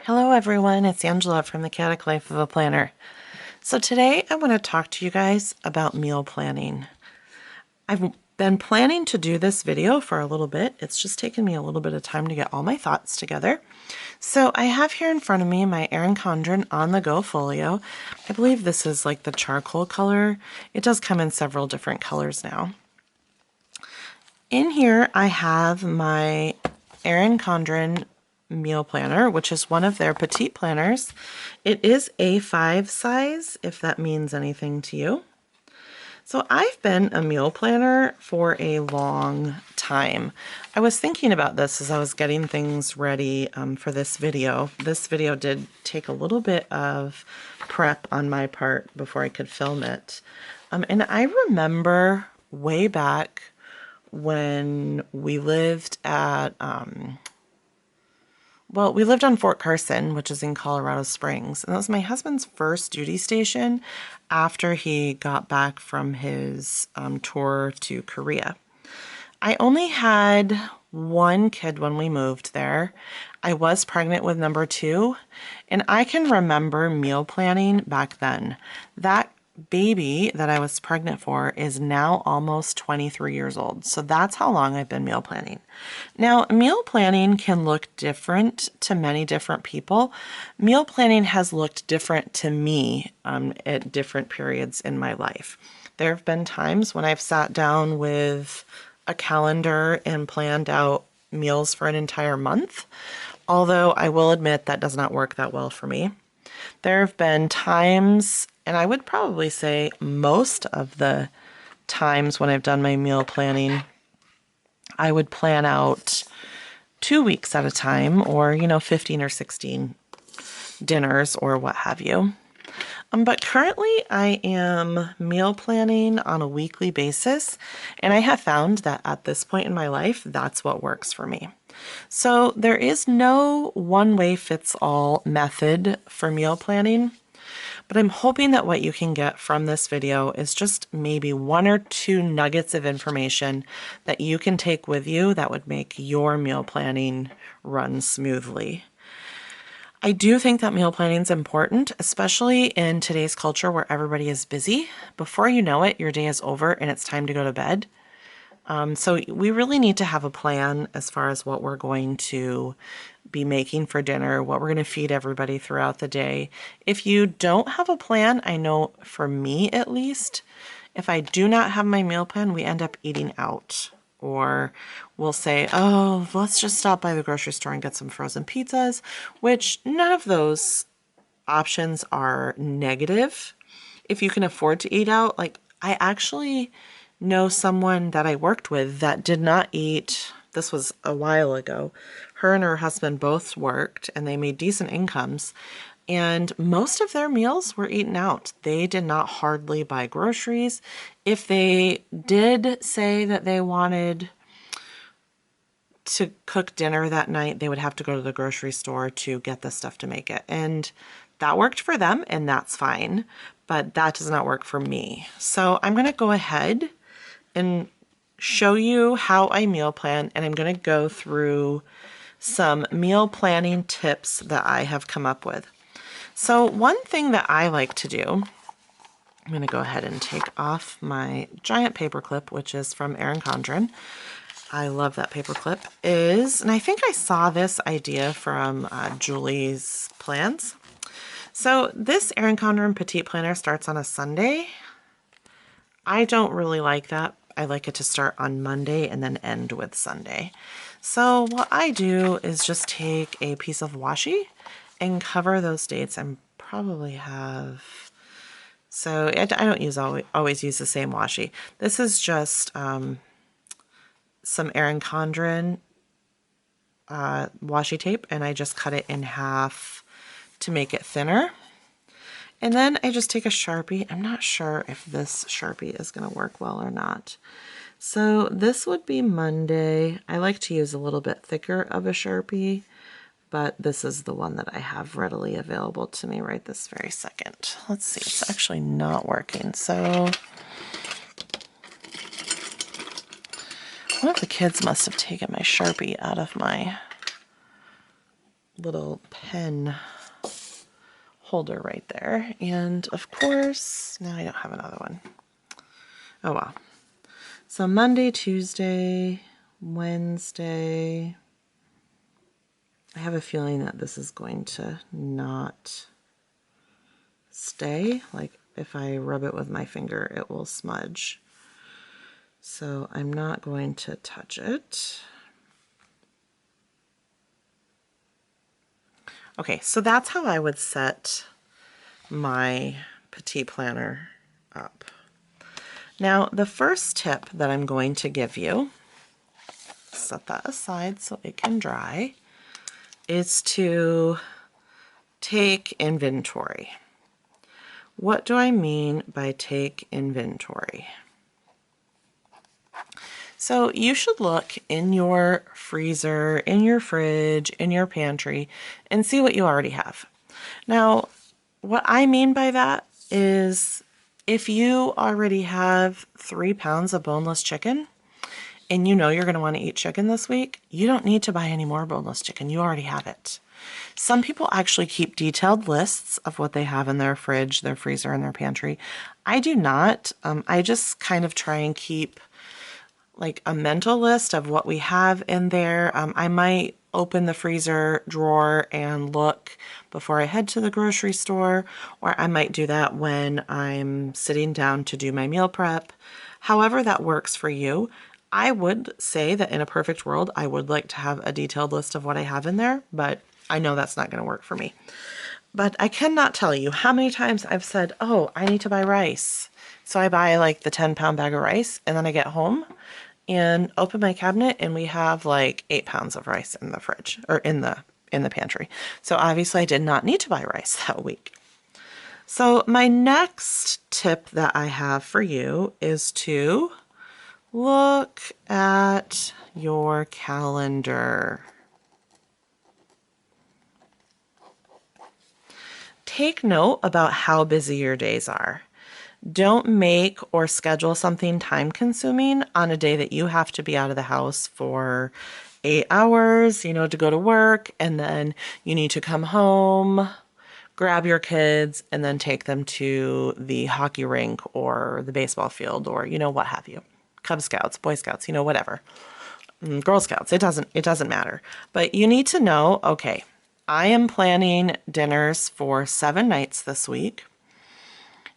Hello everyone, it's Angela from The Chaotic Life of a Planner. So today I want to talk to you guys about meal planning. I've been planning to do this video for a little bit. It's just taken me a little bit of time to get all my thoughts together. So I have here in front of me my Erin Condren On The Go folio. I believe this is like the charcoal color. It does come in several different colors now. In here I have my Erin Condren meal planner, which is one of their petite planners. It is A5 size, if that means anything to you. So I've been a meal planner for a long time. I was thinking about this as I was getting things ready for this video. This video did take a little bit of prep on my part before I could film it. And I remember way back when we lived at we lived on Fort Carson, which is in Colorado Springs, and that was my husband's first duty station after he got back from his tour to Korea. I only had one kid when we moved there. I was pregnant with number 2, and I can remember meal planning back then. That baby that I was pregnant for is now almost 23 years old. So that's how long I've been meal planning. Now, meal planning can look different to many different people. Meal planning has looked different to me at different periods in my life. There have been times when I've sat down with a calendar and planned out meals for an entire month, although I will admit that does not work that well for me. There have been times, and I would probably say most of the times when I've done my meal planning, I would plan out 2 weeks at a time, or 15 or 16 dinners or what have you. But currently I am meal planning on a weekly basis, and I have found that at this point in my life, that's what works for me. So there is no one-way-fits-all method for meal planning, but I'm hoping that what you can get from this video is just maybe 1 or 2 nuggets of information that you can take with you that would make your meal planning run smoothly. I do think that meal planning is important, especially in today's culture where everybody is busy. Before you know it, your day is over and it's time to go to bed. So we really need to have a plan as far as what we're going to be making for dinner, what we're going to feed everybody throughout the day. If you don't have a plan, I know for me at least, if I do not have my meal plan, we end up eating out. Or we'll say, oh, let's just stop by the grocery store and get some frozen pizzas, which none of those options are negative. If you can afford to eat out, like I actually know someone that I worked with that did not eat. This was a while ago. Her and her husband both worked and they made decent incomes, and most of their meals were eaten out. They did not hardly buy groceries. If they did say that they wanted to cook dinner that night, they would have to go to the grocery store to get the stuff to make it. And that worked for them, and that's fine, but that does not work for me. So I'm going to go ahead and show you how I meal plan, and I'm going to go through some meal planning tips that I have come up with. So one thing that I like to do, I'm going to go ahead and take off my giant paper clip, which is from Erin Condren. I love that paper clip. And I think I saw this idea from Julie's plans. So this Erin Condren Petite Planner starts on a Sunday. I don't really like that. I like it to start on Monday and then end with Sunday. So what I do is just take a piece of washi and cover those dates. I probably have, so I don't always use the same washi. This is just some Erin Condren washi tape, and I just cut it in half to make it thinner. And then I just take a Sharpie. I'm not sure if this Sharpie is going to work well or not. So this would be Monday. I like to use a little bit thicker of a Sharpie, but this is the one that I have readily available to me right this very second. Let's see, it's actually not working. So one of the kids must have taken my Sharpie out of my little pen holder right there. And of course, now I don't have another one. Oh well. So Monday, Tuesday, Wednesday. I have a feeling that this is going to not stay. Like if I rub it with my finger, it will smudge. So I'm not going to touch it. Okay, so that's how I would set my Petite Planner up. Now, the first tip that I'm going to give you, set that aside so it can dry, is to take inventory. What do I mean by take inventory? So you should look in your freezer, in your fridge, in your pantry, and see what you already have. Now, what I mean by that is if you already have 3 pounds of boneless chicken and you know you're going to want to eat chicken this week, you don't need to buy any more boneless chicken. You already have it. Some people actually keep detailed lists of what they have in their fridge, their freezer, and their pantry. I do not. I just kind of try and keep like a mental list of what we have in there. I might open the freezer drawer and look before I head to the grocery store, or I might do that when I'm sitting down to do my meal prep. However that works for you. I would say that in a perfect world, I would like to have a detailed list of what I have in there, but I know that's not going to work for me. But I cannot tell you how many times I've said, oh, I need to buy rice. So I buy like the 10-pound bag of rice, and then I get home and open my cabinet and we have like 8 pounds of rice in the fridge or in the pantry. So obviously I did not need to buy rice that week. So my next tip that I have for you is to look at your calendar. Take note about how busy your days are. Don't make or schedule something time consuming on a day that you have to be out of the house for 8 hours, to go to work, and then you need to come home, grab your kids, and then take them to the hockey rink or the baseball field or, what have you. Cub Scouts, Boy Scouts, whatever. Girl Scouts, it doesn't matter. But you need to know, okay, I am planning dinners for 7 nights this week.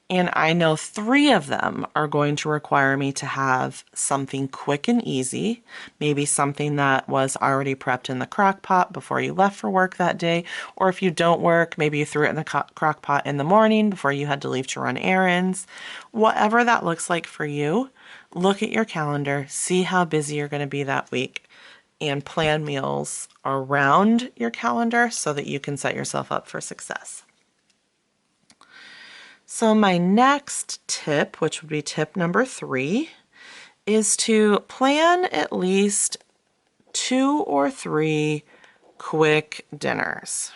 And I know 3 of them are going to require me to have something quick and easy, maybe something that was already prepped in the crock pot before you left for work that day. Or if you don't work, maybe you threw it in the crock pot in the morning before you had to leave to run errands. Whatever that looks like for you, look at your calendar, see how busy you're going to be that week, and plan meals around your calendar so that you can set yourself up for success. So my next tip, which would be tip number 3, is to plan at least 2 or 3 quick dinners.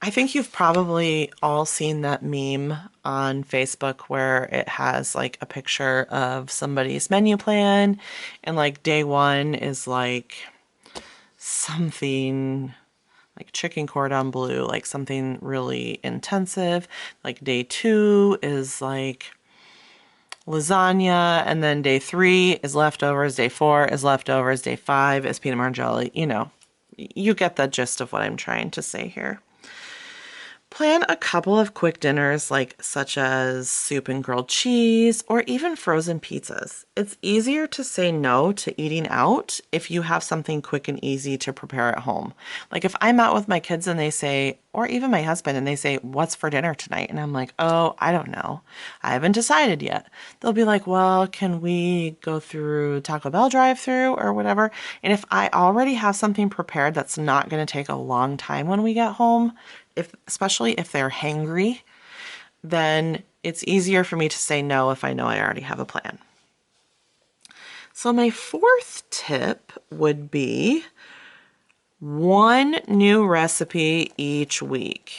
I think you've probably all seen that meme on Facebook where it has like a picture of somebody's menu plan and like day 1 is like something like chicken cordon bleu, like something really intensive. Like day 2 is like lasagna, and then day 3 is leftovers, day 4 is leftovers, day 5 is peanut butter and jelly. You get the gist of what I'm trying to say here. Plan a couple of quick dinners such as soup and grilled cheese or even frozen pizzas. It's easier to say no to eating out if you have something quick and easy to prepare at home. Like if I'm out with my kids and they say, or even my husband, and they say, what's for dinner tonight? And I'm like, oh, I don't know. I haven't decided yet. They'll be like, well, can we go through Taco Bell drive-thru or whatever? And if I already have something prepared that's not going to take a long time when we get home, especially if they're hangry, then it's easier for me to say no if I know I already have a plan. So my 4th tip would be 1 new recipe each week.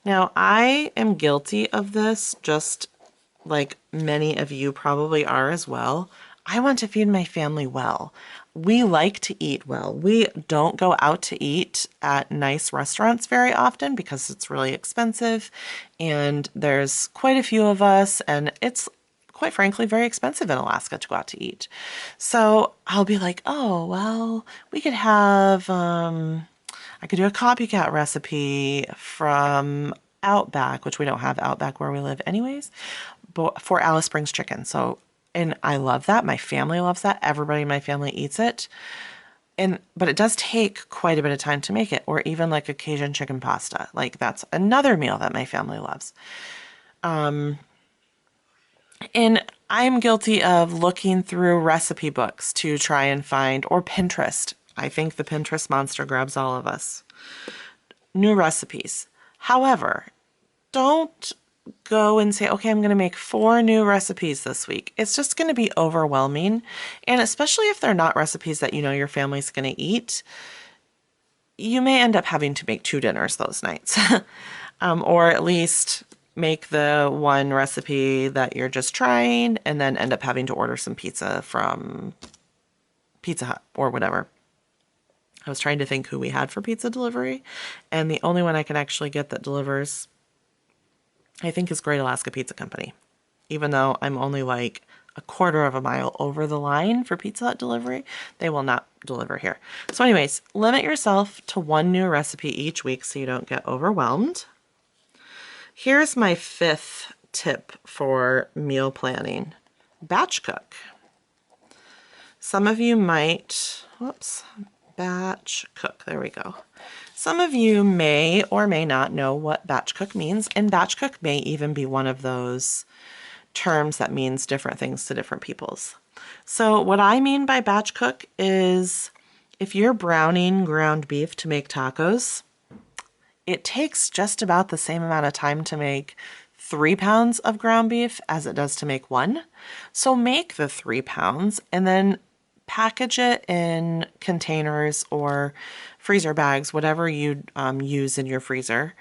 Now, I am guilty of this, just like many of you probably are as well. I want to feed my family well. We like to eat well. We don't go out to eat at nice restaurants very often because it's really expensive, and there's quite a few of us, and it's quite frankly very expensive in Alaska to go out to eat. So I'll be like, oh, well, we could have, I could do a copycat recipe from Outback, which we don't have Outback where we live anyways, but for Alice Springs chicken. So, and I love that. My family loves that. Everybody in my family eats it. But it does take quite a bit of time to make it, or even like a Cajun chicken pasta. Like that's another meal that my family loves. And I'm guilty of looking through recipe books to try and find, or Pinterest. I think the Pinterest monster grabs all of us. New recipes. However, don't go and say, okay, I'm going to make 4 new recipes this week. It's just going to be overwhelming. And especially if they're not recipes that you know your family's going to eat, you may end up having to make 2 dinners those nights. Or at least make the one recipe that you're just trying and then end up having to order some pizza from Pizza Hut or whatever. I was trying to think who we had for pizza delivery, and the only one I can actually get that delivers, I think, is Great Alaska Pizza Company. Even though I'm only like a quarter of a mile over the line for Pizza Hut delivery, they will not deliver here. So anyways, limit yourself to 1 new recipe each week so you don't get overwhelmed. Here's my 5th tip for meal planning. Batch cook. Some of you might, batch cook, there we go. Some of you may or may not know what batch cook means, and batch cook may even be one of those terms that means different things to different peoples. So what I mean by batch cook is if you're browning ground beef to make tacos, it takes just about the same amount of time to make 3 pounds of ground beef as it does to make 1. So make the 3 pounds and then package it in containers or freezer bags, whatever you use in your freezer,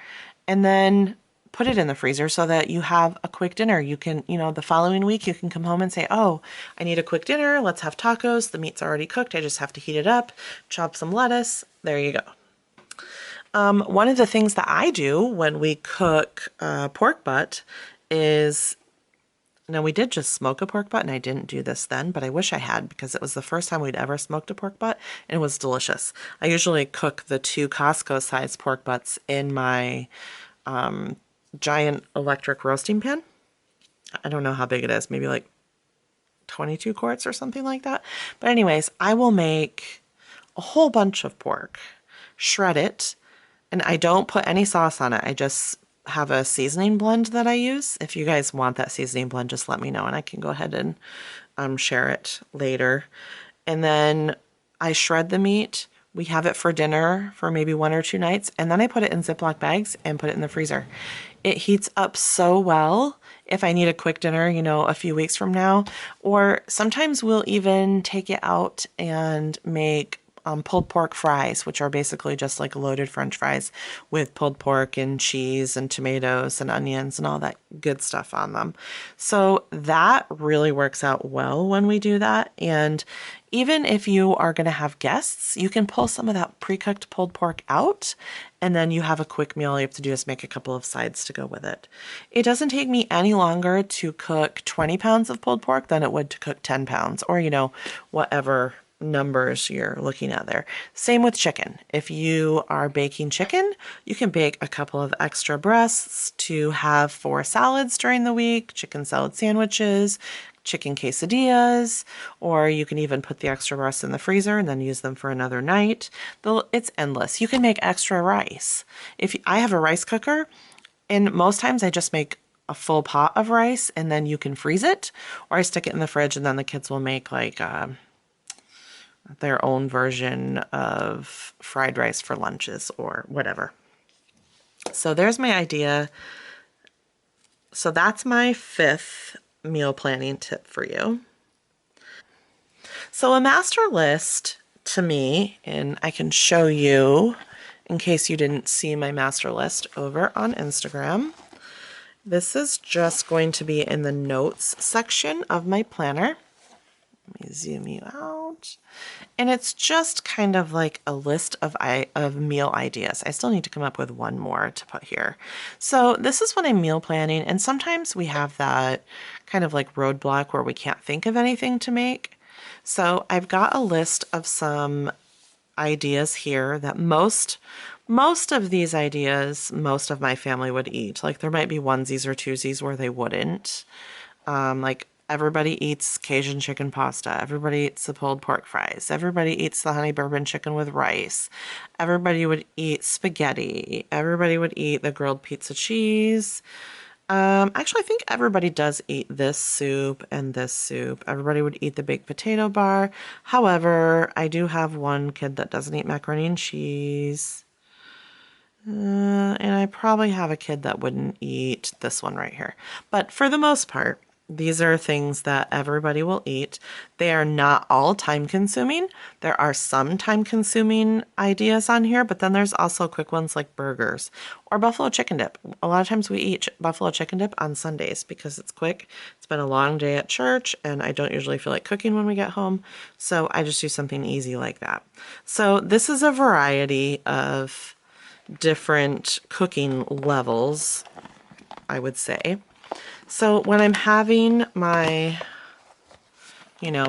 and then put it in the freezer so that you have a quick dinner. You can, the following week you can come home and say, oh, I need a quick dinner. Let's have tacos. The meat's already cooked. I just have to heat it up, chop some lettuce. There you go. One of the things that I do when we cook pork butt is, now we did just smoke a pork butt, and I didn't do this then, but I wish I had because it was the first time we'd ever smoked a pork butt, and it was delicious. I usually cook the 2 Costco-sized pork butts in my giant electric roasting pan. I don't know how big it is, maybe like 22 quarts or something like that. But anyways, I will make a whole bunch of pork, shred it, and I don't put any sauce on it. I just have a seasoning blend that I use. If you guys want that seasoning blend, just let me know and I can go ahead and share it later. And then I shred the meat. We have it for dinner for maybe 1 or 2 nights, and then I put it in Ziploc bags and put it in the freezer. It heats up so well if I need a quick dinner, a few weeks from now. Or sometimes we'll even take it out and make pulled pork fries, which are basically just like loaded French fries with pulled pork and cheese and tomatoes and onions and all that good stuff on them. So that really works out well when we do that. And even if you are going to have guests, you can pull some of that pre-cooked pulled pork out, and then you have a quick meal. All you have to do is make a couple of sides to go with it. It doesn't take me any longer to cook 20 pounds of pulled pork than it would to cook 10 pounds or, whatever numbers you're looking at there. Same with chicken. If you are baking chicken, you can bake a couple of extra breasts to have for salads during the week, chicken salad sandwiches, chicken quesadillas, or you can even put the extra breasts in the freezer and then use them for another night. It's endless. You can make extra rice. I have a rice cooker, and most times I just make a full pot of rice and then you can freeze it, or I stick it in the fridge and then the kids will make like their own version of fried rice for lunches or whatever. So there's my idea. So that's my 5th meal planning tip for you. So a master list to me, and I can show you in case you didn't see my master list over on Instagram. This is just going to be in the notes section of my planner. Let me zoom you out. And it's just kind of like a list of meal ideas. I still need to come up with one more to put here. So this is when I'm meal planning, and sometimes we have that kind of like roadblock where we can't think of anything to make. So I've got a list of some ideas here that most of these ideas, most of my family would eat. Like there might be onesies or twosies where they wouldn't. Like everybody eats Cajun chicken pasta. Everybody eats the pulled pork fries. Everybody eats the honey bourbon chicken with rice. Everybody would eat spaghetti. Everybody would eat the grilled pizza cheese. Actually, I think everybody does eat this soup and this soup. Everybody would eat the baked potato bar. However, I do have one kid that doesn't eat macaroni and cheese. And I probably have a kid that wouldn't eat this one right here. But for the most part, these are things that everybody will eat. They are not all time consuming. There are some time consuming ideas on here, but then there's also quick ones like burgers or buffalo chicken dip. A lot of times we eat buffalo chicken dip on Sundays because it's quick. It's been a long day at church and I don't usually feel like cooking when we get home. So I just do something easy like that. So this is a variety of different cooking levels, I would say. So when I'm having my,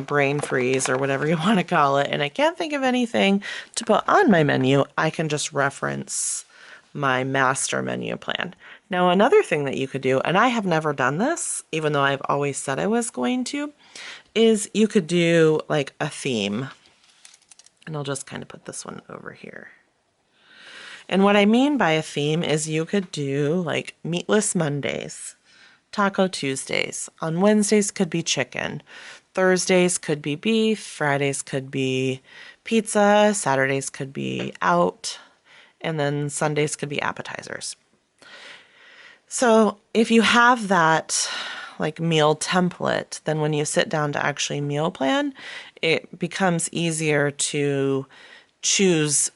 brain freeze or whatever you want to call it, and I can't think of anything to put on my menu, I can just reference my master menu plan. Now, another thing that you could do, and I have never done this, even though I've always said I was going to, is you could do like a theme. And I'll just kind of put this one over here. And what I mean by a theme is you could do like meatless Mondays, Taco Tuesdays. On Wednesdays could be chicken. Thursdays could be beef. Fridays could be pizza. Saturdays could be out. And then Sundays could be appetizers. So if you have that like meal template, then when you sit down to actually meal plan, it becomes easier to choose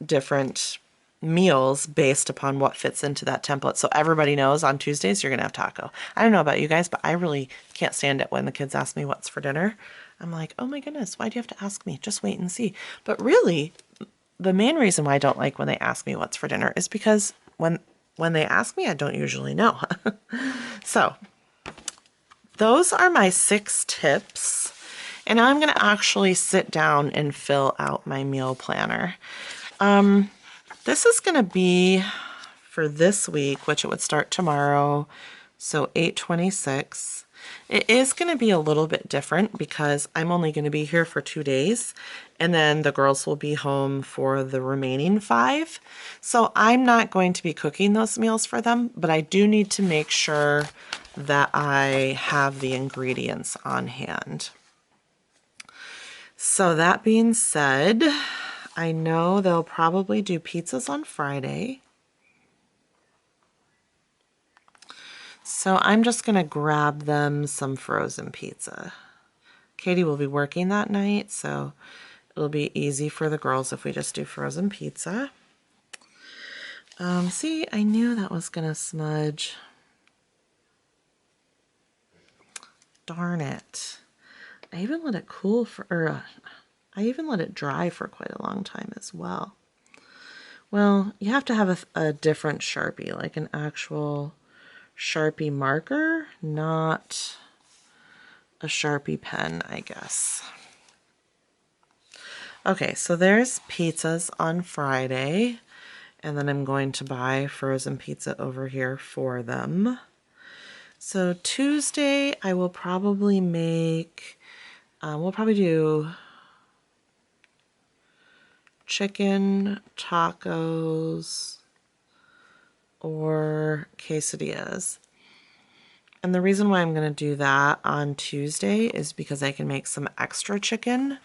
different meals based upon what fits into that template. So everybody knows on Tuesdays you're going to have taco. I don't know about you guys, but I really can't stand it when the kids ask me what's for dinner. I'm like, oh my goodness, why do you have to ask me? Just wait and see. But really, the main reason why I don't like when they ask me what's for dinner is because when they ask me, I don't usually know. So those are my 6 tips. And now I'm going to actually sit down and fill out my meal planner. This is going to be for this week, which it would start tomorrow, so 8/26. It is going to be a little bit different because I'm only going to be here for 2 days, and then the girls will be home for the remaining 5. So I'm not going to be cooking those meals for them, but I do need to make sure that I have the ingredients on hand. So that being said, I know they'll probably do pizzas on Friday. So I'm just going to grab them some frozen pizza. Katie will be working that night, so it'll be easy for the girls if we just do frozen pizza. See, I knew that was going to smudge. Darn it. I even let it cool for, I even let it dry for quite a long time as well. Well, you have to have a different Sharpie, like an actual Sharpie marker, not a Sharpie pen, I guess. Okay, so there's pizzas on Friday, and then I'm going to buy frozen pizza over here for them. So Tuesday, I will probably make, we'll probably do chicken tacos or quesadillas. And the reason why I'm going to do that on Tuesday is because I can make some extra chicken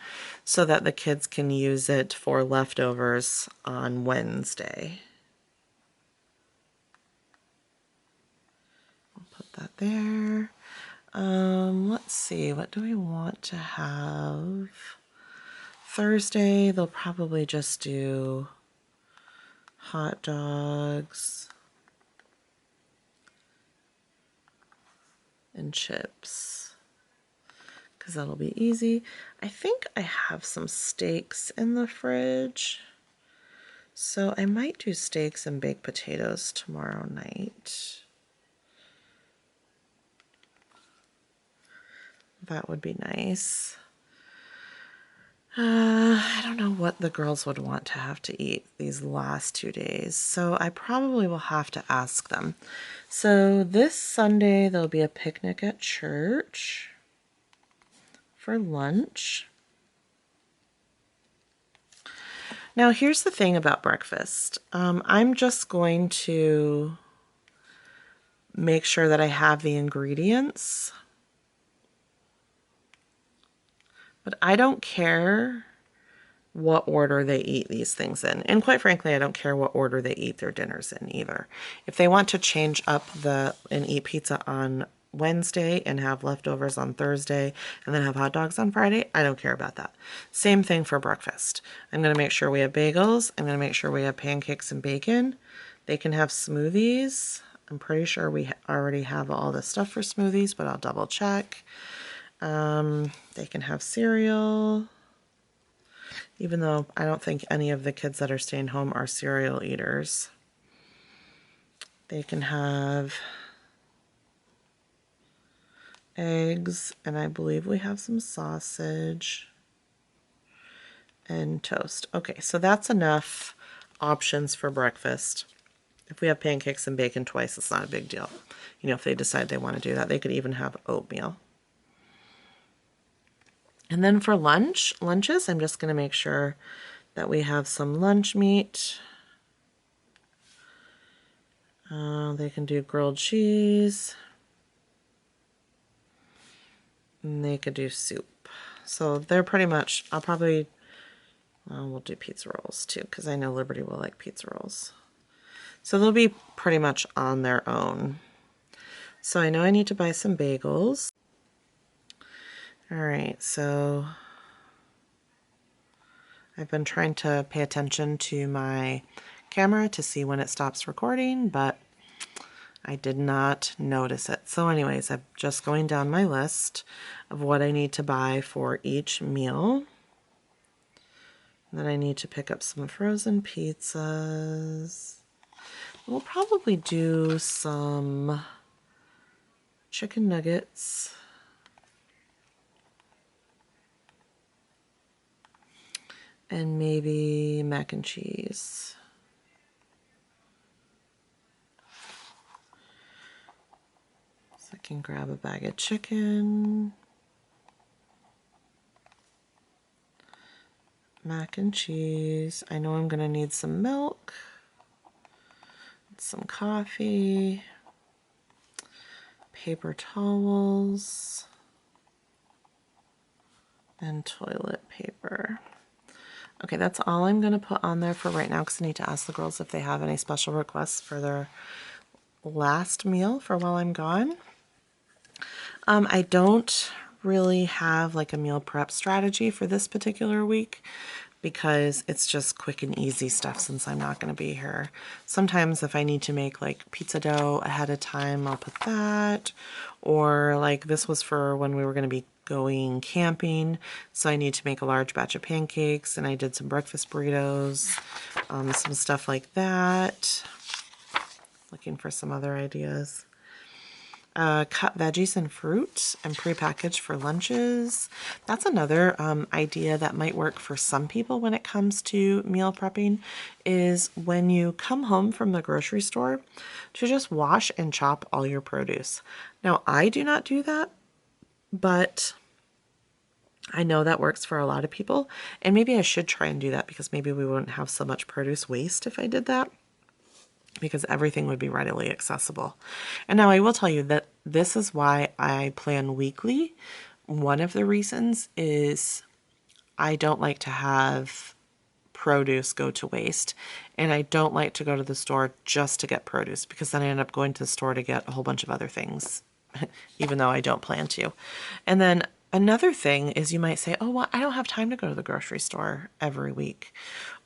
so that the kids can use it for leftovers on Wednesday. I'll put that there. Let's see, what do we want to have? Thursday, they'll probably just do hot dogs and chips. because that'll be easy. I think I have some steaks in the fridge, so I might do steaks and baked potatoes tomorrow night. That would be nice. I don't know what the girls would want to have to eat these last 2 days, so I probably will have to ask them. So this Sunday, there'll be a picnic at church for lunch. Now, here's the thing about breakfast. I'm just going to make sure that I have the ingredients, but I don't care what order they eat these things in. And quite frankly, I don't care what order they eat their dinners in either. If they want to change up and eat pizza on Wednesday and have leftovers on Thursday and then have hot dogs on Friday, I don't care about that. Same thing for breakfast. I'm going to make sure we have bagels. I'm going to make sure we have pancakes and bacon. They can have smoothies. I'm pretty sure we already have all the stuff for smoothies, but I'll double check. They can have cereal, even though I don't think any of the kids that are staying home are cereal eaters. They can have eggs, and I believe we have some sausage and toast. Okay, so that's enough options for breakfast. If we have pancakes and bacon twice, it's not a big deal. You know, if they decide they want to do that, they could even have oatmeal. And then for lunches, I'm just going to make sure that we have some lunch meat. They can do grilled cheese. And they could do soup. So they're pretty much, we'll do pizza rolls too, because I know Liberty will like pizza rolls. So they'll be pretty much on their own. So I know I need to buy some bagels. All right, so I've been trying to pay attention to my camera to see when it stops recording, but I did not notice it. So anyways, I'm just going down my list of what I need to buy for each meal. And then I need to pick up some frozen pizzas. We'll probably do some chicken nuggets. And maybe mac and cheese. So I can grab a bag of chicken, mac and cheese. I know I'm going to need some milk, some coffee, paper towels, and toilet paper. Okay, that's all I'm going to put on there for right now because I need to ask the girls if they have any special requests for their last meal for while I'm gone. I don't really have like a meal prep strategy for this particular week because it's just quick and easy stuff since I'm not going to be here. Sometimes if I need to make like pizza dough ahead of time, I'll put that. Or like this was for when we were going to be going camping, so I need to make a large batch of pancakes, and I did some breakfast burritos, some stuff like that. Looking for some other ideas. Cut veggies and fruit and prepackaged for lunches. That's another idea that might work for some people when it comes to meal prepping, is when you come home from the grocery store to just wash and chop all your produce. Now, I do not do that, but I know that works for a lot of people, and maybe I should try and do that because maybe we wouldn't have so much produce waste if I did that, because everything would be readily accessible. And now I will tell you that this is why I plan weekly. One of the reasons is I don't like to have produce go to waste, and I don't like to go to the store just to get produce because then I end up going to the store to get a whole bunch of other things, even though I don't plan to. And then another thing is you might say, oh, well, I don't have time to go to the grocery store every week.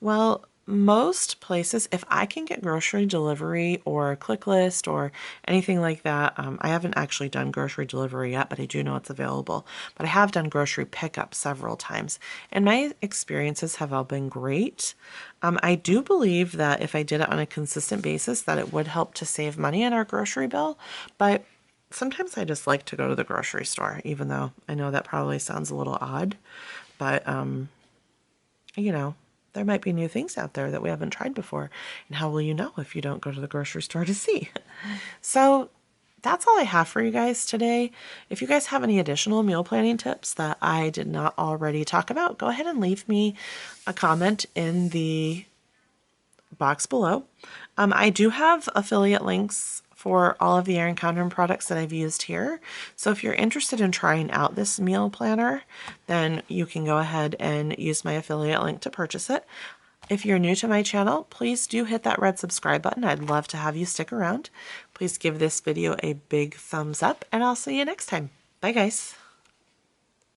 Well, most places, if I can get grocery delivery or click list or anything like that, I haven't actually done grocery delivery yet, but I do know it's available. But I have done grocery pickup several times, and my experiences have all been great. I do believe that if I did it on a consistent basis, that it would help to save money in our grocery bill, but sometimes I just like to go to the grocery store, even though I know that probably sounds a little odd, but you know, there might be new things out there that we haven't tried before. And how will you know if you don't go to the grocery store to see? So that's all I have for you guys today. If you guys have any additional meal planning tips that I did not already talk about, go ahead and leave me a comment in the box below. I do have affiliate links for all of the Erin Condren products that I've used here. So if you're interested in trying out this meal planner, then you can go ahead and use my affiliate link to purchase it. If you're new to my channel, please do hit that red subscribe button. I'd love to have you stick around. Please give this video a big thumbs up, and I'll see you next time. Bye, guys.